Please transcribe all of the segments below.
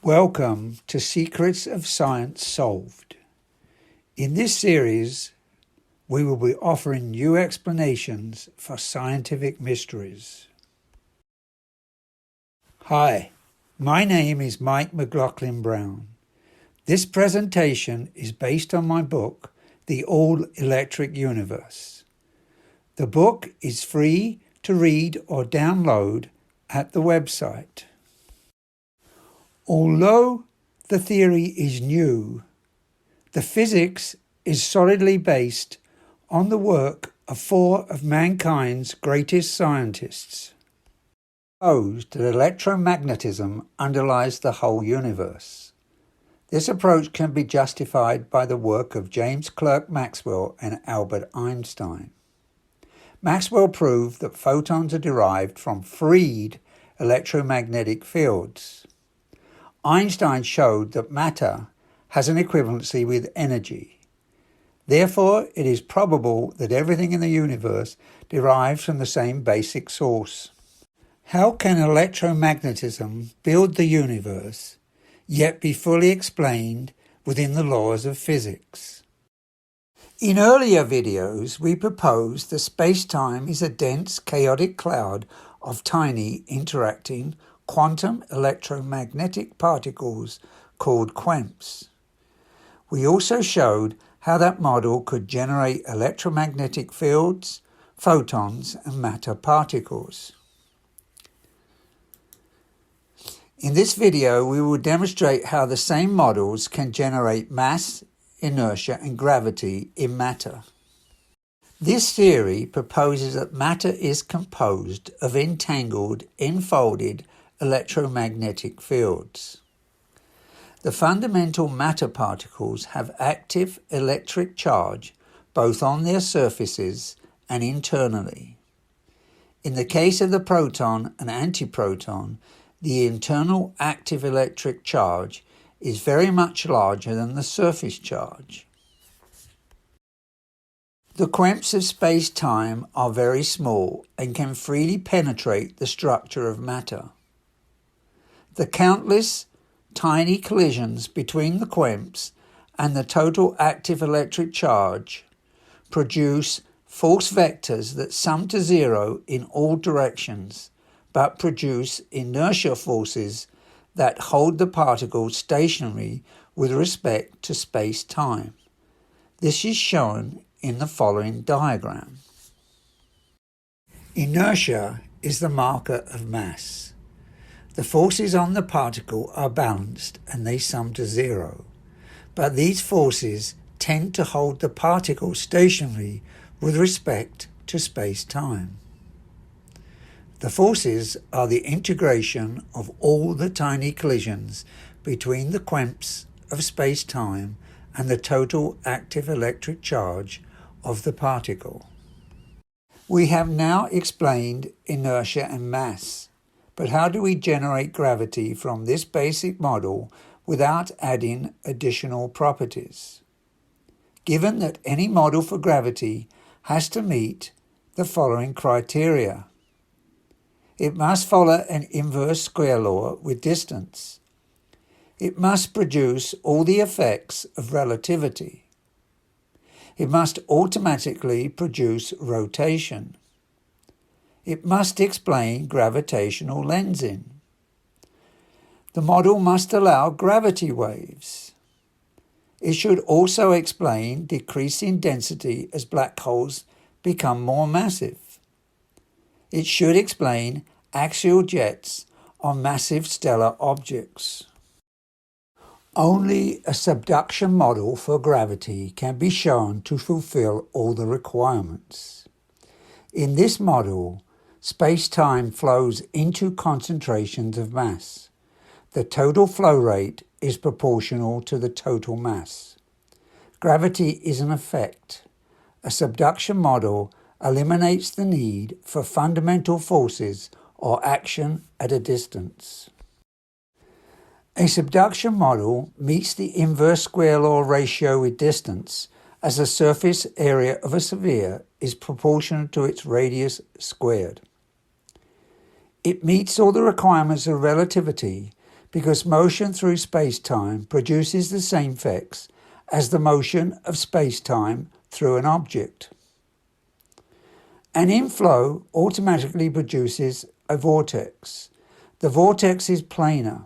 Welcome to Secrets of Science Solved. In this series, we will be offering new explanations for scientific mysteries. Hi, my name is Mike McLaughlin Brown. This presentation is based on my book, The All-Electric Universe. The book is free to read or download at the website. Although the theory is new, the physics is solidly based on the work of four of mankind's greatest scientists. Proposed that electromagnetism underlies the whole universe. This approach can be justified by the work of James Clerk Maxwell and Albert Einstein. Maxwell proved that photons are derived from freed electromagnetic fields. Einstein showed that matter has an equivalency with energy. Therefore, it is probable that everything in the universe derives from the same basic source. How can electromagnetism build the universe, yet be fully explained within the laws of physics? In earlier videos, we proposed that space-time is a dense, chaotic cloud of tiny, interacting quantum electromagnetic particles called QEMPs. We also showed how that model could generate electromagnetic fields, photons, and matter particles. In this video, we will demonstrate how the same models can generate mass, inertia, and gravity in matter. This theory proposes that matter is composed of entangled, enfolded electromagnetic fields. The fundamental matter particles have active electric charge both on their surfaces and internally. In the case of the proton and antiproton, the internal active electric charge is very much larger than the surface charge. The QEMPs of space-time are very small and can freely penetrate the structure of matter. The countless tiny collisions between the QEMPs and the total active electric charge produce force vectors that sum to zero in all directions, but produce inertial forces that hold the particles stationary with respect to space-time. This is shown in the following diagram. Inertia is the marker of mass. The forces on the particle are balanced and they sum to zero, but these forces tend to hold the particle stationary with respect to space-time. The forces are the integration of all the tiny collisions between the QEMPs of space-time and the total active electric charge of the particle. We have now explained inertia and mass. But how do we generate gravity from this basic model without adding additional properties? Given that any model for gravity has to meet the following criteria. It must follow an inverse square law with distance. It must produce all the effects of relativity. It must automatically produce rotation. It must explain gravitational lensing. The model must allow gravity waves. It should also explain decreasing density as black holes become more massive. It should explain axial jets on massive stellar objects. Only a subduction model for gravity can be shown to fulfill all the requirements. In this model, space-time flows into concentrations of mass. The total flow rate is proportional to the total mass. Gravity is an effect. A subduction model eliminates the need for fundamental forces or action at a distance. A subduction model meets the inverse square law ratio with distance as the surface area of a sphere is proportional to its radius squared. It meets all the requirements of relativity because motion through space-time produces the same effects as the motion of space-time through an object. An inflow automatically produces a vortex. The vortex is planar.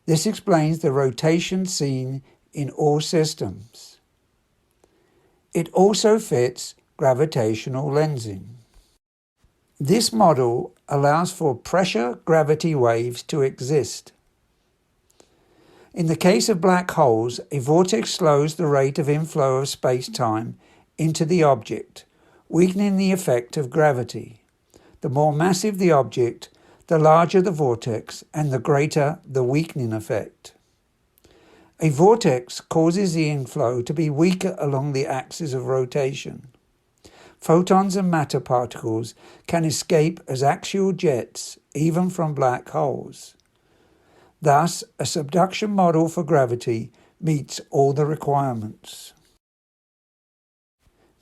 This explains the rotation seen in all systems. It also fits gravitational lensing. This model allows for pressure-gravity waves to exist. In the case of black holes, a vortex slows the rate of inflow of space-time into the object, weakening the effect of gravity. The more massive the object, the larger the vortex and the greater the weakening effect. A vortex causes the inflow to be weaker along the axis of rotation. Photons and matter particles can escape as axial jets even from black holes. Thus, a subduction model for gravity meets all the requirements.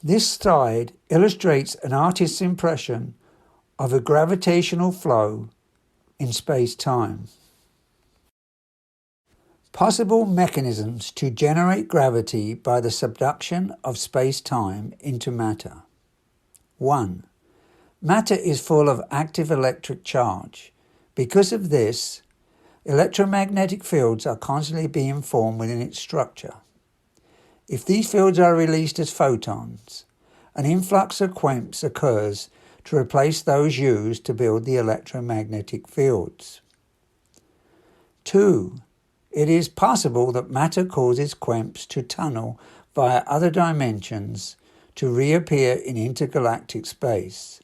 This slide illustrates an artist's impression of a gravitational flow in space-time. Possible mechanisms to generate gravity by the subduction of space-time into matter. 1. Matter is full of active electric charge. Because of this, electromagnetic fields are constantly being formed within its structure. If these fields are released as photons, an influx of QEMPs occurs to replace those used to build the electromagnetic fields. 2. It is possible that matter causes QEMPs to tunnel via other dimensions to reappear in intergalactic space.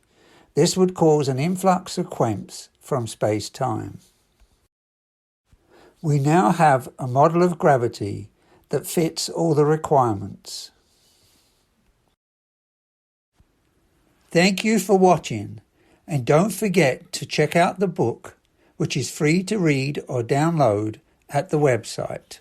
This would cause an influx of QEMPs from space-time. We now have a model of gravity that fits all the requirements. Thank you for watching, and don't forget to check out the book, which is free to read or download at the website.